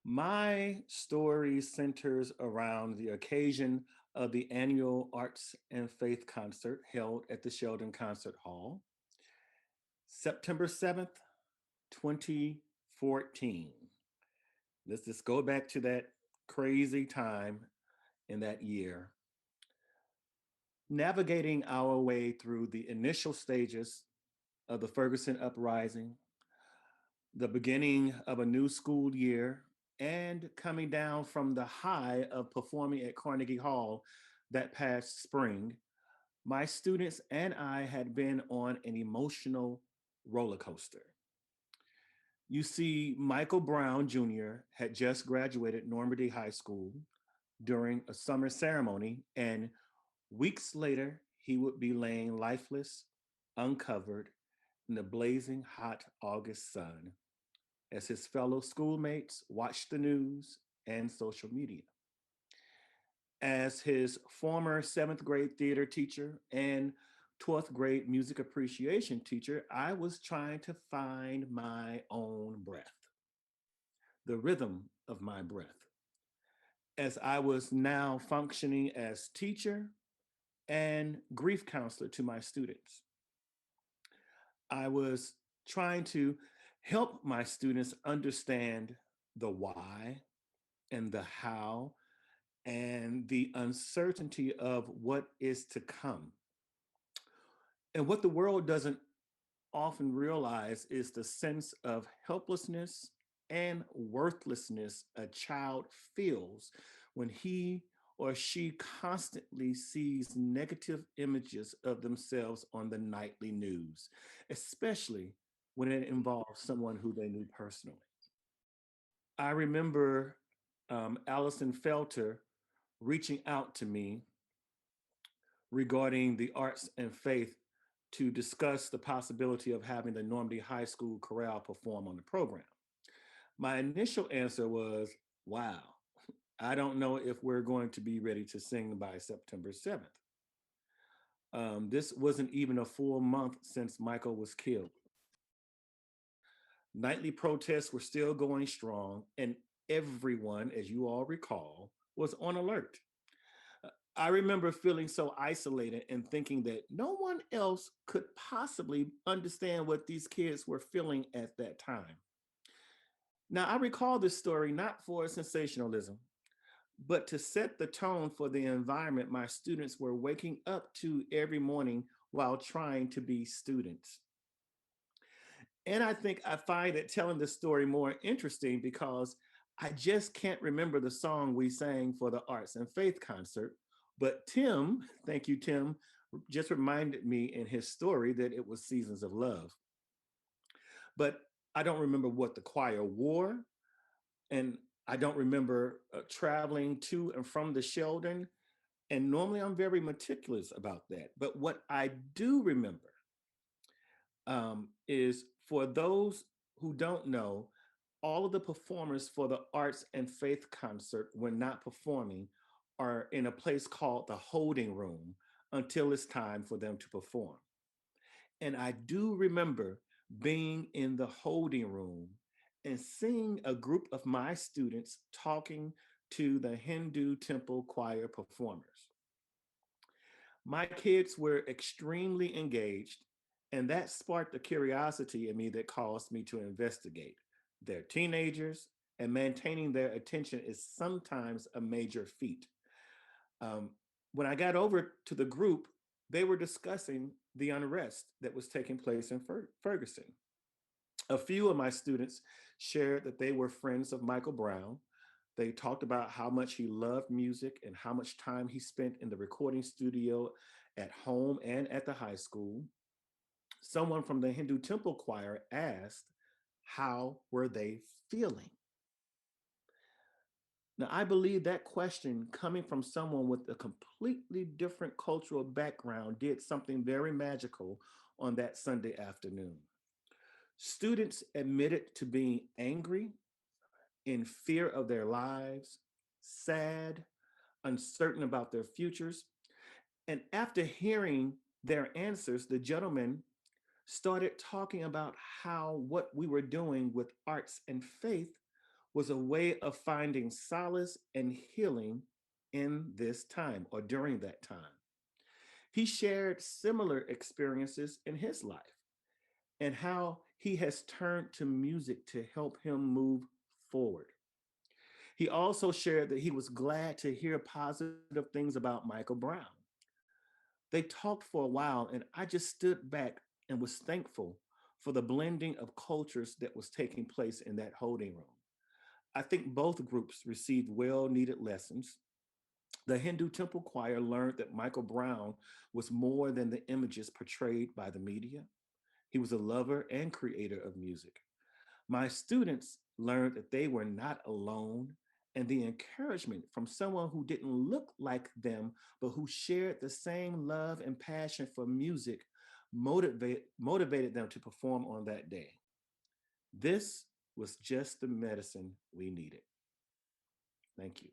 My story centers around the occasion of the annual Arts and Faith concert held at the Sheldon Concert Hall, September 7th, 2014. Let's just go back to that crazy time in that year. Navigating our way through the initial stages of the Ferguson uprising, the beginning of a new school year, and coming down from the high of performing at Carnegie Hall that past spring, my students and I had been on an emotional roller coaster. You see, Michael Brown Jr. had just graduated Normandy High School during a summer ceremony, and weeks later, he would be laying lifeless, uncovered in the blazing hot August sun as his fellow schoolmates watched the news and social media. As his former seventh grade theater teacher and 12th grade music appreciation teacher, I was trying to find my own breath, the rhythm of my breath, as I was now functioning as teacher and grief counselor to my students. I was trying to help my students understand the why and the how and the uncertainty of what is to come. And what the world doesn't often realize is the sense of helplessness and worthlessness a child feels when he or she constantly sees negative images of themselves on the nightly news, especially when it involves someone who they knew personally. I remember Allison Felter reaching out to me regarding the arts and faith to discuss the possibility of having the Normandy High School chorale perform on the program. My initial answer was, wow, I don't know if we're going to be ready to sing by September 7th. This wasn't even a full month since Michael was killed. Nightly protests were still going strong, and everyone, as you all recall, was on alert. I remember feeling so isolated and thinking that no one else could possibly understand what these kids were feeling at that time. Now, I recall this story not for sensationalism, but to set the tone for the environment my students were waking up to every morning while trying to be students. And I think I find it telling the story more interesting because I just can't remember the song we sang for the Arts and Faith concert. But Tim, thank you, Tim, just reminded me in his story that it was Seasons of Love. But I don't remember what the choir wore, and I don't remember traveling to and from the Sheldon. And normally I'm very meticulous about that. But what I do remember is for those who don't know, all of the performers for the Arts and Faith concert, when not performing, are in a place called the holding room until it's time for them to perform. And I do remember being in the holding room and seeing a group of my students talking to the Hindu temple choir performers. My kids were extremely engaged, and that sparked a curiosity in me that caused me to investigate. They're teenagers, and maintaining their attention is sometimes a major feat. Um, when I got over to the group, they were discussing the unrest that was taking place in Ferguson. A few of my students shared that they were friends of Michael Brown. They talked about how much he loved music and how much time he spent in the recording studio at home and at the high school. Someone from the Hindu temple choir asked, how were they feeling? Now, I believe that question coming from someone with a completely different cultural background did something very magical on that Sunday afternoon. Students admitted to being angry, in fear of their lives, sad, uncertain about their futures. And after hearing their answers, the gentleman started talking about how what we were doing with arts and faith was a way of finding solace and healing in this time or during that time. He shared similar experiences in his life and how he has turned to music to help him move forward. He also shared that he was glad to hear positive things about Michael Brown. They talked for a while, and I just stood back and was thankful for the blending of cultures that was taking place in that holding room. I think both groups received well needed lessons. The Hindu Temple Choir learned that Michael Brown was more than the images portrayed by the media. He was a lover and creator of music. My students learned that they were not alone, and the encouragement from someone who didn't look like them, but who shared the same love and passion for music motivated them to perform on that day. This was just the medicine we needed. Thank you.